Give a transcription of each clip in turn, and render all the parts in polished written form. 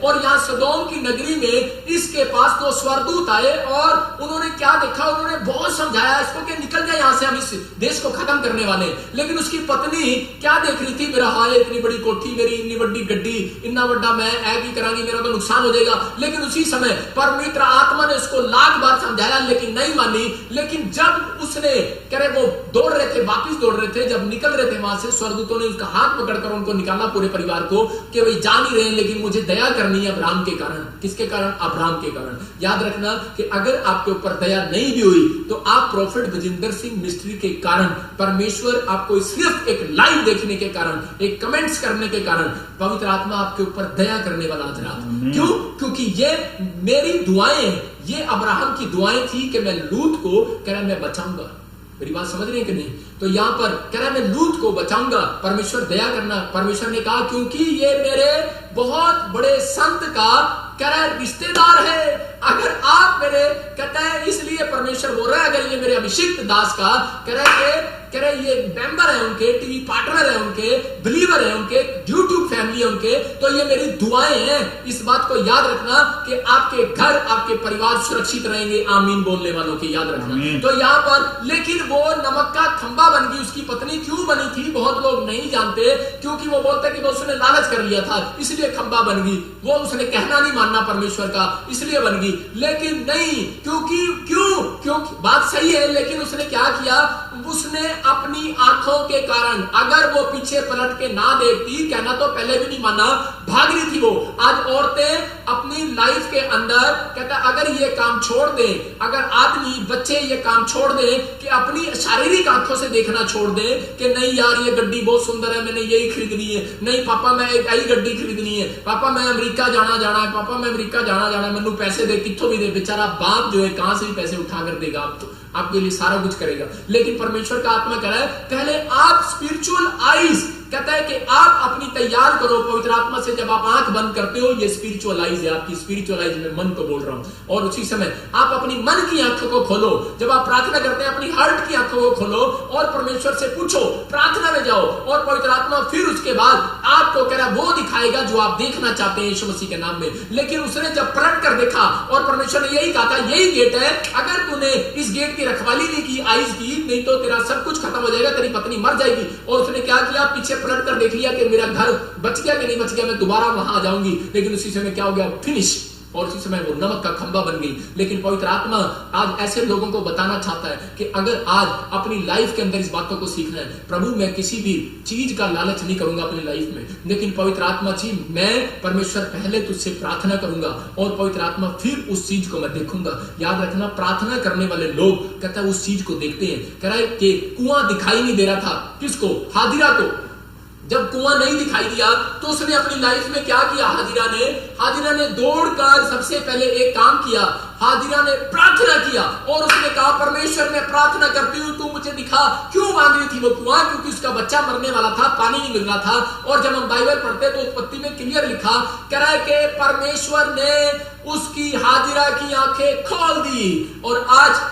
और यहाँ सदोम की नगरी में इसके पास तो स्वर्गदूत आए और उन्होंने क्या देखा, उन्होंने बहुत समझाया इसको कि निकल जाए यहाँ से, हम इस देश को खत्म करने वाले। लेकिन उसकी पत्नी क्या देख रही थी, मेरा हाय इतनी बड़ी कोठी, मेरी इतनी बड़ी गड्डी, इतना बड़ा मैं ऐ भी करांगी, मेरा तो नुकसान हो जाएगा। लेकिन उसी समय पवित्र आत्मा ने उसको लाख बार समझाया लेकिन नहीं मानी। लेकिन जब उसने कह रहे वो दौड़ रहे थे, वापिस दौड़ रहे थे, जब निकल रहे थे वहां से, स्वर्गदूतों ने उसका हाथ पकड़कर उनको निकाला, पूरे परिवार को, कि वही जा नहीं रहे लेकिन मुझे दया करनी है अब्राहम के कारण। किसके कारण? अब्राहम के कारण। याद रखना कि अगर आपके ऊपर दया नहीं भी हुई तो आप प्रॉफिट बजिंदर सिंह मिस्ट्री के कारण, परमेश्वर आपको सिर्फ एक लाइव देखने के कारण, एक कमेंट्स करने के कारण पवित्र आत्मा आपके ऊपर दया करने वाला आज रात। क्यों? क्योंकि ये मेरी दुआएं, ये अब्राहम की दुआएं थी कि मैं लूत को कह रहा मैं बचाऊंगा। मेरी बात समझ रहे हैं कि नहीं? तो यहां पर कह रहा मैं लूत को बचाऊंगा, परमेश्वर दया करना। परमेश्वर ने कहा क्योंकि ये मेरे बहुत बड़े संत का कह रहा है रिश्तेदार है। अगर आप मेरे कहता है, इसलिए परमेश्वर बोल रहा है अगर ये मेरे अभिषिक्त दास का कह रहा है ये मेंबर है, उनके टीवी पार्टनर है, उनके बिलीवर है, उनके यूट्यूब फैमिली है उनके, तो ये मेरी दुआएं हैं। इस बात को याद रखना कि आपके घर, आपके परिवार सुरक्षित रहेंगे। आमीन बोलने वालों की याद रखना। तो यहाँ पर लेकिन वो नमक का खंबा बन गई। उसकी पत्नी क्यों बनी थी बहुत लोग नहीं जानते, क्योंकि वो बोलते कि उसने लालच कर लिया था इसलिए खंबा बन गई। वो उसने कहना नहीं मानना परमेश्वर का, इसलिए बन गई। लेकिन नहीं, क्योंकि बात सही है, लेकिन उसने क्या किया, उसने अपनी आंखों के कारण, अगर वो पीछे पलट के ना देखती, कहना तो पहले भी नहीं माना, भाग रही थी वो। आज औरतें अपनी लाइफ के अंदर कहता अगर ये काम छोड़ दे, अगर आदमी बच्चे ये काम छोड़ दे कि अपनी शारीरिक आंखों से देखना छोड़ दे कि नहीं यार ये गड्डी बहुत सुंदर है, मैंने यही खरीदनी है, नहीं पापा मैं एक आई गड्डी खरीदनी है, पापा मैं अमेरिका जाना है, पापा मैं अमेरिका जाना है, मैनू पैसे दे, कित्थों भी दे। बेचारा बाप जो है कहां से भी पैसे उठा कर देगा, आप तो आपके लिए सारा कुछ करेगा। लेकिन परमेश्वर का आत्मा कह रहा है पहले आप स्पिरिचुअल आईज, कहता है कि आप अपनी तैयार करो पवित्र आत्मा से। जब आप आंख बंद करते हो, ये स्पिरिचुअल आईज है, आपकी स्पिरिचुअल आईज में मन को बोल रहा हूं। और उसी समय आप अपनी मन की आंखों को खोलो। जब आप प्रार्थना करते हैं अपनी हार्ट की आंखों को खोलो और परमेश्वर से पूछो, प्रार्थना में जाओ और पवित्र आत्मा फिर उसके बाद आपको कह रहा है वो दिखाएगा जो आप देखना चाहते हैं यीशु मसीह के नाम में। लेकिन उसने जब पलट कर देखा और परमेश्वर ने यही कहा था यही गेट है, अगर तूने इस गेट की रखवाली नहीं की, आईज की, नहीं तो तेरा सब कुछ खत्म हो जाएगा, तेरी पत्नी मर जाएगी। और उसने क्या किया, पीछे पलट कर देख लिया कि मेरा घर बच गया कि नहीं बच गया, मैं दोबारा वहां आ जाऊंगी। लेकिन उसी समय क्या हो गया, फिनिश। और उसी समय वो नमक का खंबा बन गई। लेकिन पवित्र आत्मा आज ऐसे लोगों को बताना चाहता है कि अगर आज अपनी लाइफ के अंदर इस बातों को सीखना है, प्रभु मैं किसी भी चीज का लालच नहीं करूंगा अपनी लाइफ में, लेकिन पवित्र आत्मा जी मैं परमेश्वर पहले तुझसे प्रार्थना करूंगा और पवित्र आत्मा फिर उस चीज को मैं देखूंगा। याद रखना प्रार्थना करने वाले लोग कहता है उस चीज को देखते हैं। कह रहा है कि कुआं दिखाई नहीं दे रहा था, किसको? हाजिरा को। जब कुआं नहीं दिखाई दिया तो उसने अपनी लाइफ में क्या किया, हाजिरा ने दौड़कर सबसे पहले एक काम किया, हाजिरा ने प्रार्थना किया और उसने कहा परमेश्वर मैं प्रार्थना करती हूँ तू मुझे दिखा। क्यों मांग रही थी वो कुआं? क्योंकि उसका बच्चा मरने वाला था, पानी नहीं मिल रहा था। और जब हम बाइबल पढ़ते तो उस पत्ती में क्लियर लिखा कह रहा है कि परमेश्वर ने उसकी हाजिरा की आंखें खोल दी। और आज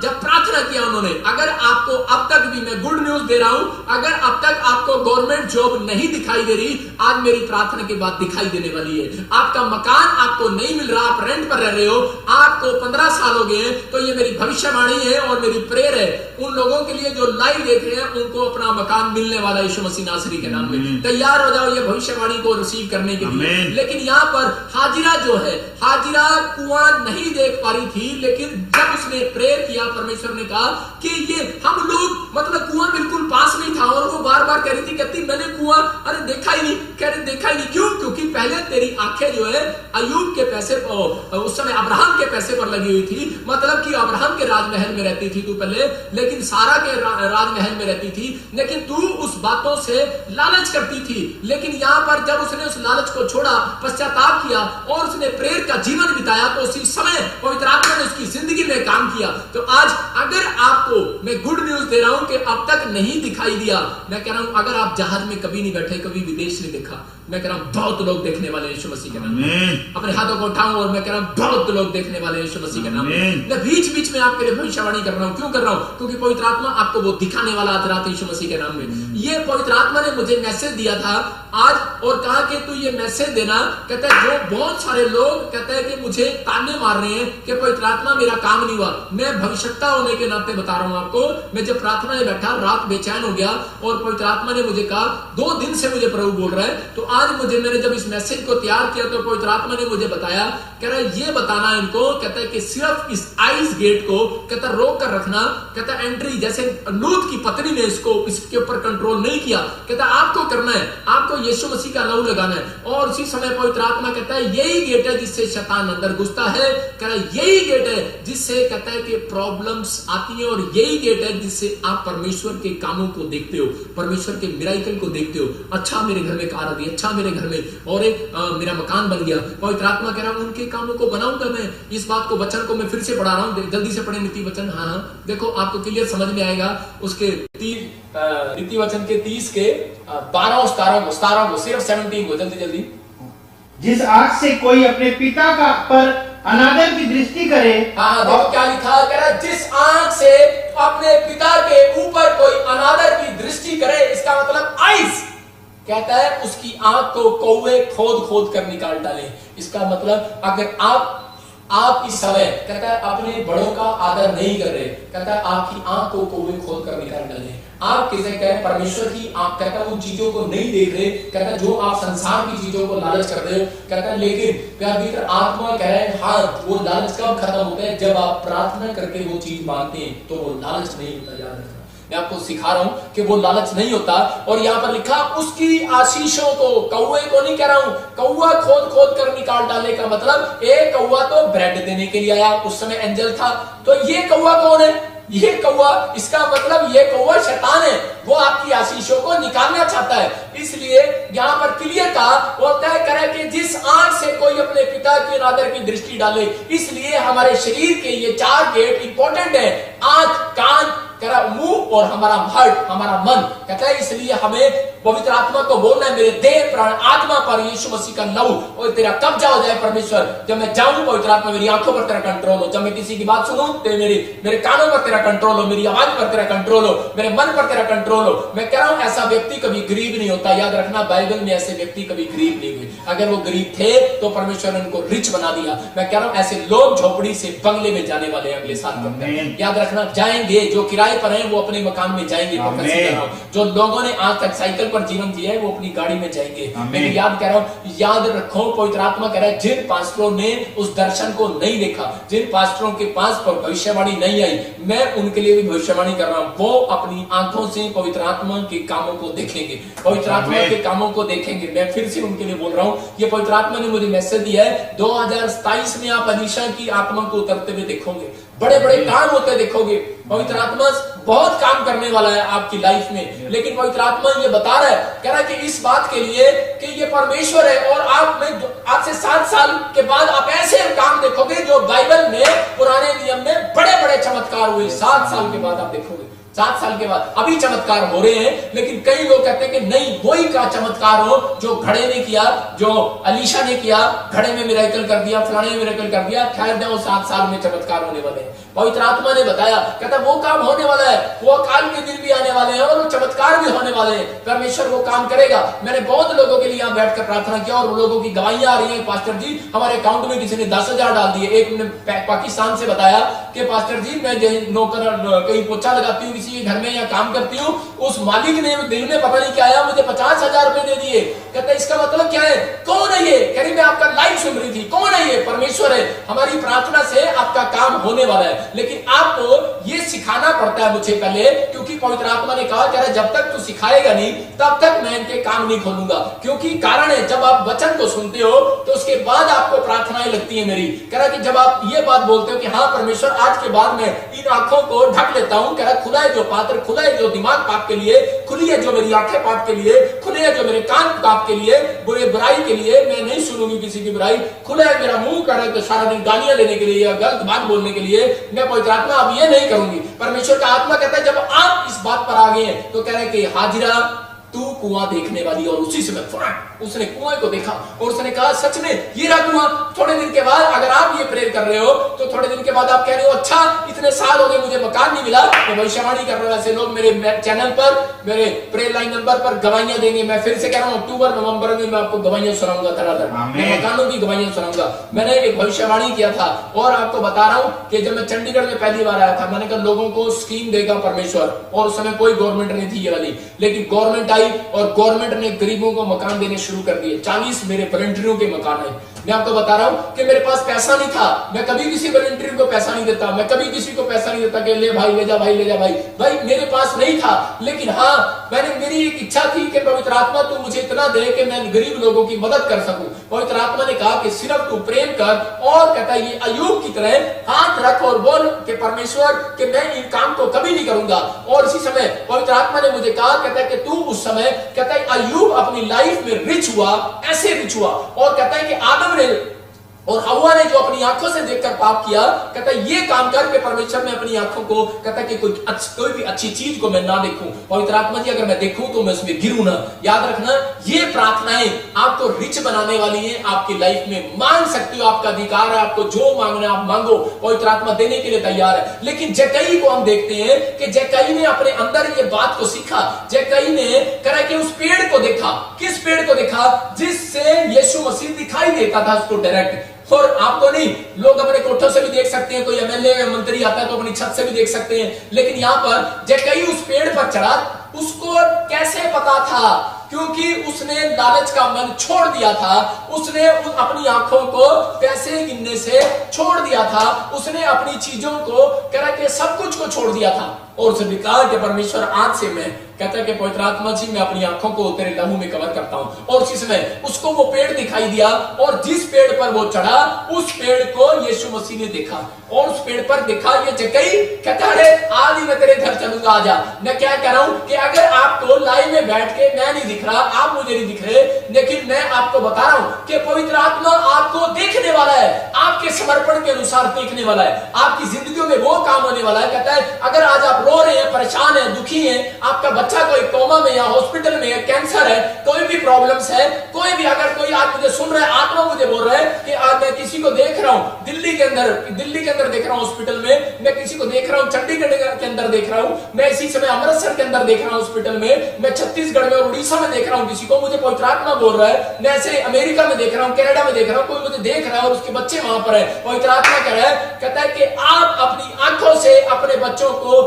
जब प्रार्थना किया उन्होंने, अगर आपको अब तक भी मैं गुड न्यूज दे रहा हूं, अगर अब तक आपको गवर्नमेंट जॉब नहीं दिखाई दे रही, आज मेरी प्रार्थना के बाद दिखाई देने वाली है। आपका मकान आपको नहीं मिल रहा, आप रेंट पर रह रहे हो, आपको 15 साल हो गए, तो ये मेरी भविष्यवाणी है और मेरी प्रेयर है उन लोगों के लिए जो लाइव देख रहे हैं, उनको अपना मकान मिलने वाला यीशु मसीह नासरी के नाम में। तैयार हो जाओ ये भविष्यवाणी को रिसीव करने के लिए। लेकिन यहाँ पर हाजिरा जो है, हाजिरा कुआं नहीं देख पा रही थी, लेकिन जब उसने किया परमेश्वर ने कहा कि ये हम लोग मतलब कुआं बिल्कुल पास में था और वो बार बार कह रही थी, कहती मैंने कुआं अरे देखा ही नहीं, कह रही देखा ही नहीं। क्यों? क्योंकि पहले तेरी आंखें जो है अय्यूब के पैसे उस समय अब्राहम के पैसे पर लगी हुई थी, मतलब कि अब्राहम के राजमहल में रहती थी तू पहले, लेकिन सारा के राजमहल में रहती थी, लेकिन तू उस बातों से लालच करती थी। लेकिन यहाँ पर जब उसने उस लालच को छोड़ा, पश्चाताप किया और उसने प्रेयर का जीवन बिताया, तो उसी समय पवित्र आत्मा ने उसकी जिंदगी में काम किया। तो आज अगर आपको मैं गुड न्यूज दे रहा हूं कि अब तक नहीं दिखाई दिया, मैं कह रहा हूं अगर आप जहाज में कभी नहीं बैठे, कभी विदेश नहीं देखा, मैं कह रहा हूं बहुत लोग देखने वाले यीशु मसीह के नाम में। अपने हाथों को उठाऊं और मैं कह रहा हूं बहुत लोग देखने वाले यीशु मसीह के नाम में। मैं बीच बीच में आपके लिए भविष्यवाणी कर रहा हूं। क्यों कर रहा हूं? क्योंकि पवित्र आत्मा आपको वो दिखाने वाला आज रात यीशु मसीह के नाम में। ये पवित्र आत्मा ने मुझे मैसेज दिया था आज और कहा कि तू ये मैसेज देना, कहता है जो बहुत सारे लोग कहते हैं कि मुझे ताने मार रहे हैं कि पवित्र आत्मा मेरा काम नहीं हुआ। मैं भविष्यता होने के नाते बता रहा हूं आपको, मैं जब प्रार्थना में बैठा रात बेचैन हो गया और पवित्र आत्मा ने मुझे कहा 2 दिन से मुझे प्रभु बोल रहा है। तो आज मैंने जब इस मैसेज को तैयार किया तो पवित्र आत्मा ने मुझे बताया, कह रहा है ये बताना इनको, कहता है कि सिर्फ इस आइस गेट को कहता रोक कर रखना, कहता एंट्री जैसे लूत की पत्नी ने इसके ऊपर कंट्रोल नहीं किया, कहता आपको करना है, आपको यीशु मसीह का लहू लगाना है। और उसी समय पवित्र आत्मा कहता है यही गेट है जिससे शैतान अंदर घुसता है, कह रहा है यही गेट है जिससे कहता है कि प्रॉब्लम्स आती है और यही गेट है जिससे आप परमेश्वर के कामों को देखते हो, परमेश्वर के मिराइकल को देखते हो। अच्छा मेरे घर में कार आ गई, अच्छा मेरे घर में और एक मेरा मकान बन गया। पवित्र आत्मा कह रहा है उनके कामों को बनाऊंगा मैं। इस बात को वचन को मैं फिर से पढ़ा रहा हूं, जल्दी से पढ़े नीति वचन। हाँ देखो आपको क्लियर समझ में आएगा। उसके नीति वचन के 30 के 12 और 17 को सिर्फ 17 को जल्दी। जिस आंख से कोई अपने पिता का पर अनादर की दृष्टि करे। हाँ देखो क्या लिखा, कह रहा जिस आंख से अपने पिता के ऊपर कोई अनादर की दृष्टि करे, इसका मतलब आइज कहता है उसकी आंख को कौवे खोद कर निकाल डाले। इसका मतलब अगर आप इस समय कहता है अपने बड़ों का आदर नहीं कर रहे, कहता है आपकी आंख को कौवे खोद कर निकाल डाले। आप किसे कहे परमेश्वर की आंख, कहता है उन चीजों को नहीं देख रहे, कहता है जो आप संसार की चीजों को लालच कर रहे हो, कहता है लेकिन प्यार भीतर आत्मा कह रहे हैं हाँ वो लालच कब खत्म होता है, जब आप प्रार्थना करके वो चीज मांगते हैं तो वो लालच नहीं होता। याद रखना मैं आपको सिखा रहा हूं कि वो लालच नहीं होता। और यहां पर लिखा उसकी आशीषों को, कौवे को नहीं कह रहा हूं, कौवा खोद कर निकाल डाले का मतलब एक कौवा तो ब्रेड देने के लिए आया, उस समय एंजल था। तो ये कौवा कौन है? ये कौवा, इसका मतलब ये कौवा शैतान है, वो आपकी आशीषों को निकालना चाहता है। इसलिए यहां पर क्लियर कहा वो तय करे कि जिस आंख से कोई अपने पिता के अनादर की दृष्टि डाले। इसलिए हमारे शरीर के ये 4 गेट इंपॉर्टेंट है, आंख, कान, मुंह और हमारा हार्ट, हमारा मन। कहता है इसलिए हमें पवित्र आत्मा को बोलना है मेरे देह प्राण आत्मा पर यीशु मसीह का लहू और तेरा कब्जा हो जाए परमेश्वर। जब मैं जाऊं पवित्र आत्मा मेरी आंखों पर तेरा कंट्रोल हो, जब मैं किसी की बात सुनूं तो मेरे कानों पर तेरा कंट्रोल हो, मेरी आवाज पर तेरा कंट्रोल हो, मेरे मन पर तेरा कंट्रोल हो। मैं कह रहा हूं ऐसा व्यक्ति कभी गरीब नहीं होता। याद रखना बाइबल में ऐसे व्यक्ति कभी गरीब नहीं हुए। अगर वो गरीब थे तो परमेश्वर ने उनको रिच बना दिया। मैं कह रहा हूं ऐसे लोग झोपड़ी से बंगले में जाने वाले अगले साल। याद रखना जाएंगे, जो किराए पर हैं वो अपने मकान में जाएंगे। जो लोगों ने आज तक साइकिल पर जीवन जिया है वो अपनी गाड़ी में जाएंगे। मैं याद कह रहा हूं, याद रखो पवित्र आत्मा कह रहा है जिन पास्टरों ने उस दर्शन को नहीं देखा, जिन पास्टरों के पास भविष्यवाणी नहीं आई, मैं उनके लिए भी भविष्यवाणी कर रहा हूं। वो अपनी आंखों से पवित्र आत्मा के कामों को देखेंगे, पवित्र आत्मा के कामों को देखेंगे। मैं फिर से उनके लिए बोल रहा हूं, ये पवित्र आत्मा ने मुझे मैसेज दिया है 2027 में आप अलीशा की आत्मा को उतरते हुए देखोगे, बड़े बड़े काम होते देखोगे। पवित्र आत्मा बहुत काम करने वाला है आपकी लाइफ में। लेकिन पवित्र आत्मा ये बता रहा है, कह रहा है कि इस बात के लिए कि ये परमेश्वर है और आप में आज से 7 साल के बाद आप ऐसे काम देखोगे जो बाइबल में पुराने नियम में बड़े बड़े चमत्कार हुए। 7 साल के बाद आप देखोगे, 7 साल के बाद अभी चमत्कार हो रहे हैं। लेकिन कई लोग कहते हैं कि नहीं वही का चमत्कार हो जो घड़े ने किया, जो अलीशा ने किया, घड़े में मिरेकल कर दिया, फलाने में मिरेकल कर दिया। खैर वो 7 साल में चमत्कार होने वाले हैं। पवित्र आत्मा ने बताया, कहता वो काम होने वाला है, वो अकाल के दिन भी आने वाले हैं और वो चमत्कार भी होने वाले हैं। परमेश्वर वो काम करेगा। मैंने बहुत लोगों के लिए यहाँ बैठकर प्रार्थना किया और लोगों की गवाहियां आ रही हैं, पास्टर जी हमारे अकाउंट में किसी ने 10,000 डाल दिए। एक ने पाकिस्तान से बताया कि पास्टर जी मैं नौकर कहीं पोछा लगाती हूँ किसी के घर में या काम करती हूँ, उस मालिक ने दिल में पता नहीं क्या आया, मुझे 50,000 रुपए दे दिए। कहता इसका मतलब क्या है? कौन है ये? कह रही मैं आपका लाइव सुन रही थी। कौन है ये? परमेश्वर है। हमारी प्रार्थना से आपका काम होने वाला है। लेकिन आपको ये सिखाना पड़ता है मुझे पहले, क्योंकि पवित्र आत्मा ने कहा कह रहा जब तक तू सिखाएगा नहीं तब तक मैं इनके काम नहीं खोलूंगा। क्योंकि कारण है जब आप वचन को सुनते हो तो उसके बाद आपको प्रार्थनाएं लगती है मेरी। कह रहा कि जब आप ये बात बोलते हो कि हाँ परमेश्वर आज के बाद मैं इन आंखों को ढक लेता हूं, कह रहा खुला है जो पात्र, खुला है जो दिमाग पाप के लिए, खुली है जो मेरी आंखें पाप के लिए, खुले है जो मेरे कान पाप के लिए, बुरे बुराई के लिए, मैं नहीं सुनूंगी किसी की बुराई, खुला है मेरा मुंह कर रहा है सारा दिन गालियां देने के लिए या गलत बात बोलने के लिए, मैं पवित्र आत्मा अब ये नहीं करूंगी। परमेश्वर का आत्मा कहता है जब आप इस बात पर आ गए हैं तो कह रहे कि हाजिरा तू कुआं देखने वाली। और उसी समय फौरन उसने कुएं को देखा और उसने कहा सच में ये रहा कुआं। थोड़े दिन के बाद अगर आप ये प्रेयर कर रहे हो तो थोड़े दिन के बाद आप कह रहे हो अच्छा इतने साल हो गए मुझे मकान नहीं मिला। तो भविष्यवाणी कर रहे हो ऐसे लोग मेरे चैनल पर, मेरे प्रेयर लाइन नंबर पर गवाहियां देंगे। मैं फिर से कह रहा हूं अक्टूबर नवंबर में मैं आपको गवाहियां सुनाऊंगा, धड़ाधड़ मैं मकानों की गवाहियां सुनाऊंगा। मैंने एक भविष्यवाणी किया था और आपको बता रहा हूं कि जब मैं चंडीगढ़ में पहली बार आया था, मैंने कहा लोगों को स्कीम देगा परमेश्वर, और उस समय कोई गवर्नमेंट नहीं थी ये वाली, लेकिन गवर्नमेंट आई और गवर्नमेंट ने गरीबों को मकान देने शुरू कर दिए। 40 मेरे वॉलंटियरों के मकान आए। मैं आपको बता रहा हूं कि मेरे पास पैसा नहीं था, मैं कभी किसी वॉलंटियर को पैसा नहीं देता, मैं कभी किसी को पैसा नहीं देता कि ले भाई ले जा भाई ले जा भाई मेरे पास नहीं था। लेकिन हाँ मेरी एक इच्छा थी कि पवित्र आत्मा तू मुझे इतना दे कि मैं गरीब लोगों की मदद कर सकूं। पवित्र आत्मा ने कहा कि सिर्फ तू प्रेम कर, और कहता है ये अय्यूब की तरह हाथ रख और बोल कि परमेश्वर कि मैं इन काम को कभी नहीं करूंगा। और इसी समय पवित्र आत्मा ने मुझे कहा, कहता है कि तू उस समय, कहता है अय्यूब अपनी लाइफ में रिच हुआ, ऐसे रिच हुआ। और कहता है कि आदम ने और हव्वा ने जो अपनी आंखों से देखकर पाप किया, कहता है ये काम करके परमेश्वर ने अपनी आंखों को, कहता है कि कोई भी अच्छी चीज को मैं ना देखूं। पवित्र आत्मा जी अगर मैं देखूं तो मैं उसमें गिरूं ना। याद रखना ये प्रार्थनाएं आपको रिच बनाने वाली हैं, आपकी लाइफ में मांग सकती हो, आपका अधिकार है, आपको जो मांगना आप मांगो, पवित्र आत्मा देने के लिए तैयार है। लेकिन जक्कई को हम देखते हैं कि जक्कई ने अपने अंदर ये बात को सीखा। जक्कई ने कहा कि उस पेड़ को देखा। किस पेड़ को देखा? जिससे यीशु मसीह दिखाई देता था उसको डायरेक्ट। और आपको नहीं, लोग अपने कोठों से भी देख सकते हैं, कोई एमएलए या मंत्री आता है तो अपनी छत से भी देख सकते हैं, लेकिन यहां पर जक्कई उस पेड़ पर चढ़ा। उसको कैसे पता था? क्योंकि उसने लालच का मन छोड़ दिया था, उसने अपनी आंखों को पैसे गिनने से छोड़ दिया था, उसने अपनी चीजों को कह के सब कुछ को छोड़ दिया था। और उसने कहा कि परमेश्वर आज से मैं, कहता है कि पवित्र आत्मा जी मैं अपनी आंखों को तेरे लहू में कवर करता हूं। और उसी समय उसको वो पेड़ दिखाई दिया, और जिस पेड़ पर वो चढ़ा उस पेड़ को यीशु मसीह ने देखा। और उस पेड़ पर देखा ये जक्कई, कहता है आज ही मैं तेरे घर चलूंगा, आजा। मैं क्या कह रहा हूं कि अगर आपको लाइन में बैठ के मैं नहीं दिख रहा, आप मुझे नहीं दिख रहे, लेकिन मैं आपको बता रहा हूं कि पवित्र आत्मा आपको देखने वाला है, आपके समर्पण के अनुसार देखने वाला है, आपकी जिंदगियों में वो काम होने वाला है। कहता है अगर आज आप रो रहे हैं, परेशान हैं, दुखी हैं, आपका बच्चा कोई कोमा में या हॉस्पिटल में है, कैंसर है, कोई भी प्रॉब्लम्स है, कोई भी, अगर कोई आज मुझे सुन रहा है, आत्मा मुझे बोल रहा है कि आज मैं किसी को देख रहा हूं दिल्ली के अंदर देख रहा हूं हॉस्पिटल में, मैं किसी को देख रहा हूं चंडीगढ़ के अंदर देख रहा हूं, मैं इसी समय अमृतसर के अंदर देख रहा हूं हॉस्पिटल में, मैं छत्तीसगढ़ में और उड़ीसा में देख रहा हूं किसी को, मुझे पवित्र आत्मा बोल रहा है। मैं ऐसे अमेरिका में देख रहा हूं, कनाडा में देख रहा हूं, कोई मुझे देख रहा है और उसके बच्चे वहां पर है। पवित्र आत्मा कह रहा है, कहता है कि आप अपनी आंखों से अपने बच्चों को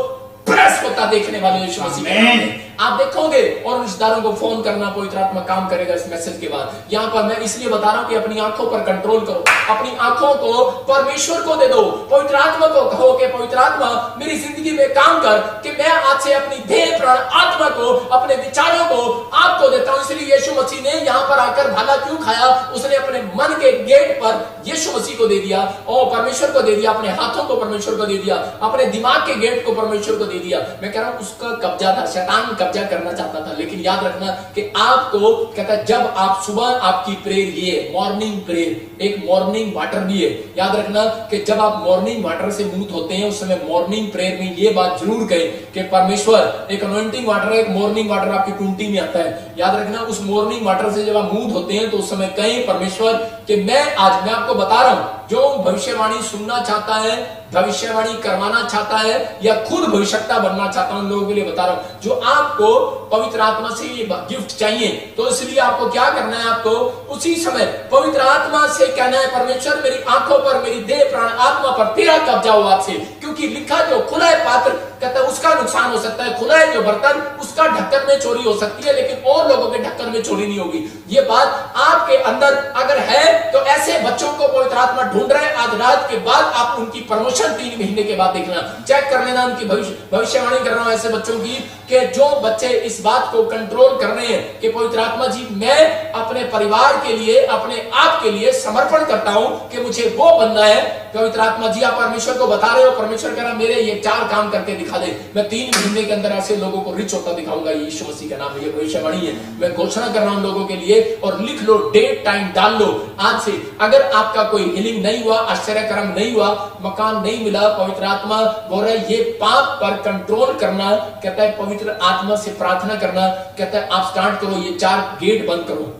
प्रेस होता देखने वाले यीशु मसीह आप देखोगे। और रिश्तेदारों को फोन करना, पवित्र आत्मा काम करेगा इस मैसेज के बाद। यहां पर मैं इसलिए बता रहा हूं कि अपनी आंखों पर कंट्रोल करो, अपनी आंखों को परमेश्वर को दे दो, पवित्र आत्मा को कहो कि पवित्र आत्मा मेरी जिंदगी में काम कर, कि मैं आज से अपनी देह प्राण आत्मा को, अपने विचारों को आपको देता हूं। इसलिए यीशु मसीह ने यहां पर आकर भला क्यों खाया? उसने अपने मन के गेट पर यीशु मसीह को दे दिया और परमेश्वर को दे दिया, अपने हाथों को परमेश्वर को दे दिया, अपने दिमाग के गेट को परमेश्वर को दे दिया। मैं कह रहा हूं उसका कब्जा था, शैतान कब्जा करना चाहता था। लेकिन याद रखना कि आपको, कहता है जब आप सुबह आपकी प्रेयर, ये मॉर्निंग प्रेयर, एक मॉर्निंग वाटर भी है। याद रखना कि जब आप मॉर्निंग वाटर से मुंह धोते हैं उस समय मॉर्निंग प्रेयर में ये बात जरूर कहें कि परमेश्वर, एक अनॉइंटिंग वाटर है, एक मॉर्निंग वाटर आपकी टूंटी में आता है। याद रखना उस मॉर्निंग वाटर से जब आप मुंह धोते हैं तो उस समय कहें परमेश्वर कि मैं आपको बता रहा हूं, जो भविष्यवाणी सुनना चाहता है, भविष्यवाणी करवाना चाहता है या खुद भविष्यवक्ता बनना चाहता हूं, लोगों के लिए बता रहा हूं, जो आपको पवित्र आत्मा से ये गिफ्ट चाहिए तो इसलिए आपको क्या करना है? आपको उसी समय पवित्र आत्मा से कहना है परमेश्वर मेरी आंखों पर, मेरी देह प्राण आत्मा पर तेरा कब्जा हो आज से। क्योंकि लिखा जो खुला है पात्र, कहता है उसका नुकसान हो सकता है, खुला है जो बर्तन उसका ढक्कन में चोरी हो सकती है, लेकिन और लोगों के ढक्कन में चोरी नहीं होगी। ये बात आपके अंदर अगर है तो ऐसे बच्चों को पवित्र आत्मा ढूंढ रहे हैं। आज रात के बाद आप उनकी प्रमोशन 3 महीने के बाद देखना, चेक कर लेना उनकी भविष्यवाणी कर रहा हूं ऐसे बच्चों की कि जो बच्चे इस बात को कंट्रोल कर रहे हैं कि पवित्र आत्मा जी मैं अपने परिवार के लिए, अपने आप के लिए समर्पण करता हूं कि मुझे वो बनना है। पवित्र आत्मा जी आप परमेश्वर को बता रहे हो, परमेश्वर कह रहा मेरे ये 4 काम करके दिखा दे, मैं 3 महीने के अंदर ऐसे लोगों को रिच होता दिखाऊंगा। यीशु मसीह का नाम है, ये भविष्यवाणी है, मैं घोषणा कर रहा हूं लोगों के लिए। और लिख लो, डेट टाइम डाल लो आज से। अगर आपका कोई हीलिंग नहीं हुआ, आश्चर्य कर्म नहीं हुआ, मकान नहीं मिला, पवित्र आत्मा बोल रहा है ये पाप पर कंट्रोल करना, कहता है पवित्र आत्मा से प्रार्थना करना, कहता है आप स्टार्ट करो, ये 4 गेट बंद करो।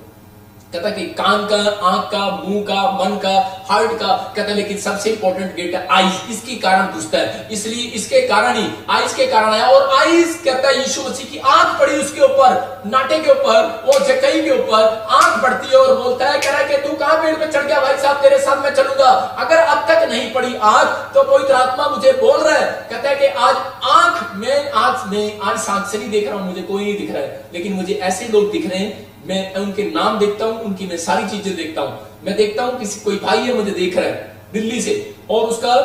कहता है कि कान का, आंख का, मुंह का, मन का, हार्ट का, कहता है लेकिन सबसे इंपॉर्टेंट गेट है आईज, इसके कारण घुसता है, इसलिए इसके कारण ही आईज के कारण आया। और आईज कहता है यीशु मसीह की आंख पड़ी उसके ऊपर, नाटे के ऊपर और जक्कई के ऊपर आंख पड़ती है और बोलता है, कह रहा है कि तू कहां पेड़ पे चढ़ गया भाई साहब, तेरे साथ मैं चलूंगा। अगर अब तक नहीं पड़ी आंख तो पवित्र आत्मा मुझे बोल रहा है, कहता है कि आज आंख से नहीं देख रहा हूं, मुझे कोई नहीं दिख रहा है, लेकिन मुझे ऐसे लोग दिख रहे हैं, मैं उनके नाम देखता हूं, उनकी मैं सारी चीजें देखता हूं। मैं देखता हूं किसी कोई भाई है मुझे देख रहा है दिल्ली से, और उसका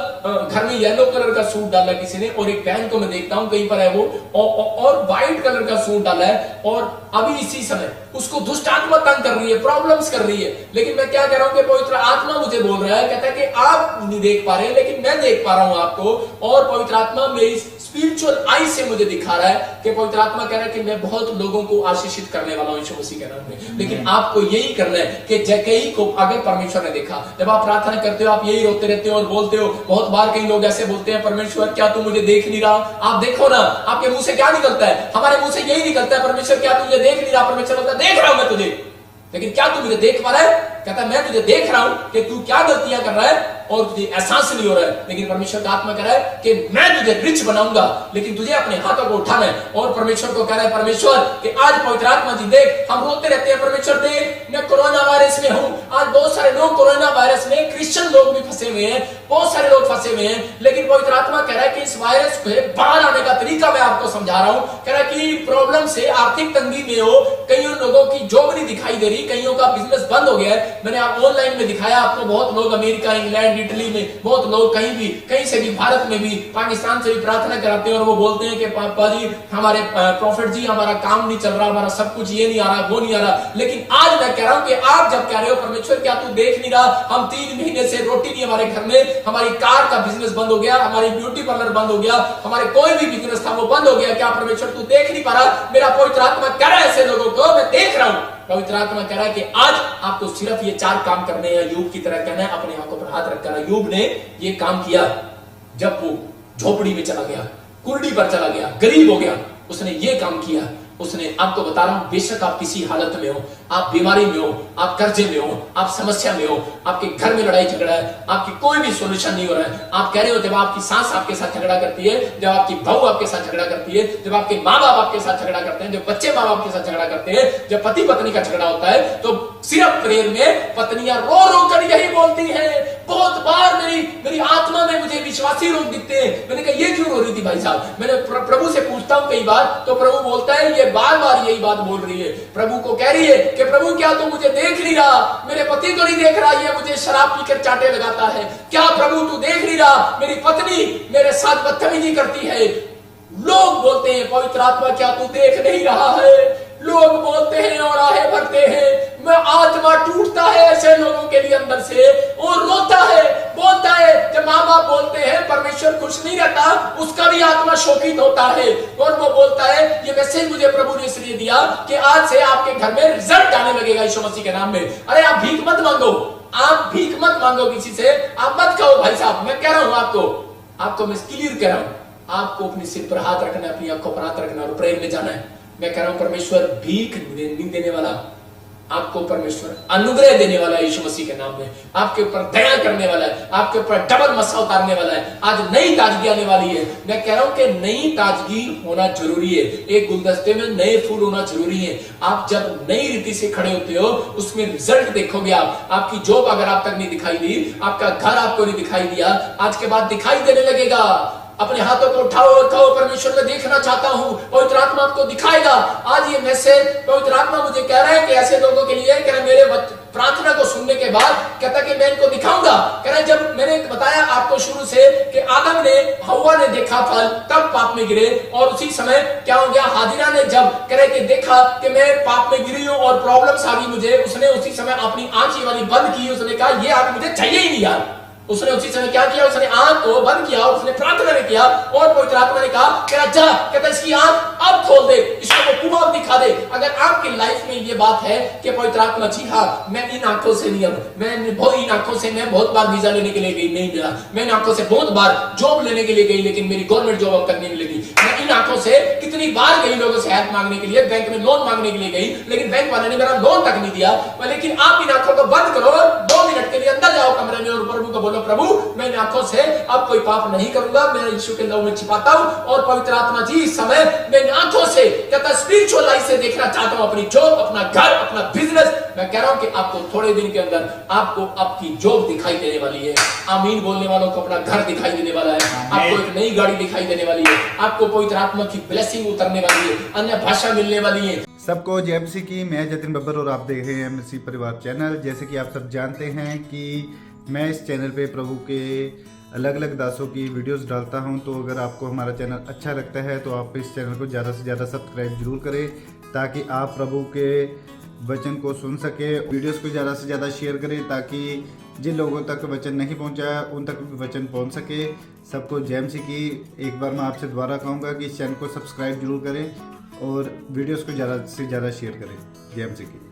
घर में येलो कलर का सूट डाला किसी ने, और एक बहन को मैं देखता हूं कहीं पर है वो और व्हाइट कलर का सूट डाला है, और अभी इसी समय उसको दुष्ट आत्मा तंग कर रही है, प्रॉब्लम्स कर रही है। लेकिन मैं क्या कह रहा हूं कि पवित्र आत्मा मुझे बोल रहा है, कहता है कि आप नहीं देख पा रहे लेकिन मैं देख पा रहा हूं आपको, और पवित्र आत्मा मेरी स्पिरिचुअल आई से मुझे दिखा रहा है कि पवित्र आत्मा कह रहा है कि मैं बहुत लोगों को आशीषित करने वाला हूं यीशु मसीह के नाम में। लेकिन आपको यही करना है कि जक्कई को अगर परमेश्वर ने देखा, जब आप प्रार्थना करते हो आप यही रोते रहते हो और बोलते हो, बहुत बार कई लोग ऐसे बोलते हैं, परमेश्वर क्या तू मुझे देख नहीं रहा? आप देखो ना, आपके मुंह से क्या निकलता है? हमारे मुंह से यही निकलता है, परमेश्वर क्या तू मुझे देख नहीं रहा? परमेश्वर बोलता है देख रहा हूं मैं तुझे, लेकिन क्या तू मुझे देख पा रहा है? कहता है मैं तुझे देख रहा हूं कि तू क्या गलतियां कर रहा है और तुझे एहसास नहीं हो रहा है। लेकिन परमेश्वर का आत्मा कह रहा है कि मैं तुझे रिच बनाऊंगा, लेकिन तुझे अपने हाथों को उठाना है। और परमेश्वर को कह रहा है परमेश्वर कि आज पवित्र आत्मा जी देख, हम रोते रहते हैं परमेश्वर देख मैं कोरोना वायरस में हूं, आज बहुत सारे लोग कोरोना वायरस में, क्रिश्चियन लोग भी फंसे हुए हैं, बहुत सारे लोग फंसे हुए हैं, लेकिन पवित्र आत्मा कह रहा है कि इस वायरस से बाहर आने का तरीका मैं आपको समझा रहा हूं। कह रहा है कि प्रॉब्लम से आर्थिक तंगी में हो, कईयों लोगों की जॉब नहीं दिखाई दे रही, कईयों का बिजनेस बंद हो गया है। मैंने आप ऑनलाइन में दिखाया आपको, बहुत लोग अमेरिका, इंग्लैंड, इटली में, बहुत लोग कहीं से भी, भारत में भी, पाकिस्तान से भी प्रार्थना कराते हैं और वो बोलते हैं कि पापा जी हमारे प्रॉफिट जी हमारा काम नहीं चल रहा, हमारा सब कुछ ये नहीं आ रहा, वो नहीं आ रहा। लेकिन आज मैं कह रहा हूं कि आप जब कह रहे हो परमेश्वर क्या तू देख नहीं रहा, हम 3 महीने से रोटी नहीं हमारे घर में, हमारी कार का बिजनेस बंद हो गया, हमारी ब्यूटी पार्लर बंद हो गया, हमारे कोई भी बिजनेस था वो बंद हो गया, क्या परमेश्वर तू देख नहीं पा रहा? मेरा पवित्र आत्मा कह रहा है ऐसे लोगों को मैं देख रहा हूं। पवित्र आत्मा कह रहा है कि आज आपको सिर्फ ये 4 काम करने हैं, यूब की तरह कहना है, अपने आंखों पर हाथ रखकर। यूब ने ये काम किया जब वो झोपड़ी में चला गया, कुर्डी पर चला गया, गरीब हो गया, उसने ये काम किया। उसने, आपको बता रहा हूं, बेशक आप किसी हालत में हो, आप बीमारी में हो, आप कर्जे में हो, आप समस्या में हो, आपके घर में लड़ाई झगड़ा है, आपकी कोई भी सॉल्यूशन नहीं हो रहा है, आप कह रहे हो जब आपकी सास आपके साथ झगड़ा करती है, जब आपकी बहू आपके साथ झगड़ा करती है, जब आपके माँ बाप आपके साथ झगड़ा करते हैं, जब बच्चे माँ बाप के साथ झगड़ा करते हैं, जब पति पत्नी का झगड़ा होता है, तो सिर्फ प्रेयर में पत्नियां रो रो कर यही बोलती है। बहुत बार मेरी आत्मा में मुझे विश्वासी लोग दिखते हैं। मैंने कहा ये क्यों रो रही थी भाई साहब? मैंने प्रभु से पूछता हूं कई बार, तो प्रभु बोलता है ये बार बार यही बात बोल रही है। प्रभु को कह रही है कि प्रभु क्या तू मुझे देख नहीं रहा? मेरे पति को नहीं देख रहा, ये मुझे शराब पीकर चाटे लगाता है। क्या प्रभु तू देख नहीं रहा? मेरी पत्नी मेरे साथ बदतमीजी करती है। लोग बोलते हैं पवित्र आत्मा क्या तू देख नहीं रहा है? लोग बोलते हैं और आहे भरते हैं, मैं आत्मा टूटता है ऐसे लोगों के लिए अंदर से, और रोता है, बोलता है। जब माँ बाप बोलते हैं परमेश्वर खुश नहीं रहता, उसका भी आत्मा शोकित होता है, और वो बोलता है ये मैसेज मुझे प्रभु ने इसलिए दिया कि आज से आपके घर में रिजल्ट आने लगेगा यीशु मसीह के नाम में। अरे आप भीख मत मांगो, आप भीख मत मांगो किसी से, आप मत कहो भाई साहब, मैं कह रहा हूं आपको मैं क्लियर कह रहा हूं, आपको अपने सिर पर हाथ रखना है, अपनी आंखों पर हाथ रखना और प्रेयर में जाना है। मैं कह रहा हूं परमेश्वर भीख नहीं देने वाला, आपको परमेश्वर अनुग्रह देने वाला है यीशु मसीह के नाम में, आपके ऊपर दया करने वाला है, आपके ऊपर डबल मसा उतारने वाला है। आज नई ताजगी आने वाली है। मैं कह रहा हूं कि नई ताजगी होना जरूरी है, एक गुलदस्ते में नए फूल होना जरूरी है। आप जब नई रीति से खड़े होते हो उसमें रिजल्ट देखोगे आप। आपकी जॉब अगर आप तक नहीं दिखाई दी, आपका घर आपको नहीं दिखाई दिया, आज के बाद दिखाई देने लगेगा। अपने हाथों को उठाओ और कहो परमेश्वर मैं देखना चाहता हूं, पवित्र आत्मा आपको दिखाएगा। आज ये मैसेज पवित्र आत्मा मुझे कह रहा है कि ऐसे लोगों के लिए, कह रहा मेरे प्रार्थना को सुनने के बाद कहता कि मैं इनको दिखाऊंगा। कह रहा जब मैंने बताया आपको शुरू से कि आदम ने, हव्वा ने देखा फल, तब पाप में गिरे, और उसी समय क्या हो गया, हाजिरा ने जब कह रहे कि देखा कि मैं पाप में गिरी हूं और प्रॉब्लम्स आ गई मुझे, उसने उसी समय अपनी आंख वाली बंद की, उसने कहा ये आग मुझे चाहिए ही नहीं यार, उसने उसी समय क्या किया, उसने आंख को बंद किया, उसने प्रार्थना नहीं किया और पवित्र आत्मा ने कहा तेरा जा, कहता इसकी आंख अब खोल दे, इसको वो कुआं दिखा दे। अगर आपकी लाइफ में ये बात है कि पवित्र आत्मा जी हाँ मैं इन आंखों से नहीं, मैं इन आंखों से मैं बहुत बार वीजा लेने के लिए गई, नहीं मिला। मैं इन आंखों से बहुत बार जॉब लेने के लिए गई, लेकिन मेरी गवर्नमेंट जॉब अब तक नहीं मिलेगी। मैं इन आंखों से कितनी बार गई लोगों से हेल्प मांगने के लिए, बैंक में लोन मांगने के लिए गई, लेकिन बैंक वाले ने मेरा लोन तक नहीं दिया। लेकिन आप इन आंखों को बंद करो, 2 मिनट के लिए अंदर जाओ कमरे में और प्रभु को बोलो प्रभु मैं इन आंखों से अब कोई पाप नहीं करूंगा, मैं यीशु के नाम में छिपाता हूं। और पवित्र आत्मा जी इस समय मैं इन आंखों से कहता स्पिरिचुअल लाइफ से देखना चाहता हूं, अपनी जॉब, अपना घर, अपना बिजनेस। मैं कह रहा हूं कि आपको थोड़े दिन के अंदर आपको आपकी जॉब दिखाई देने वाली है। आमीन बोलने वालों को अपना घर दिखाई देने वाला है, आपको एक नई गाड़ी दिखाई देने वाली है, आपको पवित्र आत्मा की ब्लेसिंग उतरने वाली है, अन्य भाषा मिलने वाली है। सबको जय मसीह की। मैं जतिन बब्बर और आप देख रहे हैं मसीह परिवार चैनल। जैसे कि आप सब जानते हैं कि मैं इस चैनल पे प्रभु के अलग अलग दासों की वीडियोस डालता हूं, तो अगर आपको हमारा चैनल अच्छा लगता है तो आप इस चैनल को ज़्यादा से ज़्यादा सब्सक्राइब जरूर करें, ताकि आप प्रभु के वचन को सुन सके। वीडियोस को ज़्यादा से ज़्यादा शेयर करें, ताकि जिन लोगों तक वचन नहीं पहुंचा उन तक भी वचन पहुंच सके। सबको जय मसीह की। एक बार मैं आपसे दोबारा कहूँगा कि इस चैनल को सब्सक्राइब जरूर करें और वीडियोस को ज़्यादा से ज़्यादा शेयर करें। जय मसीह की।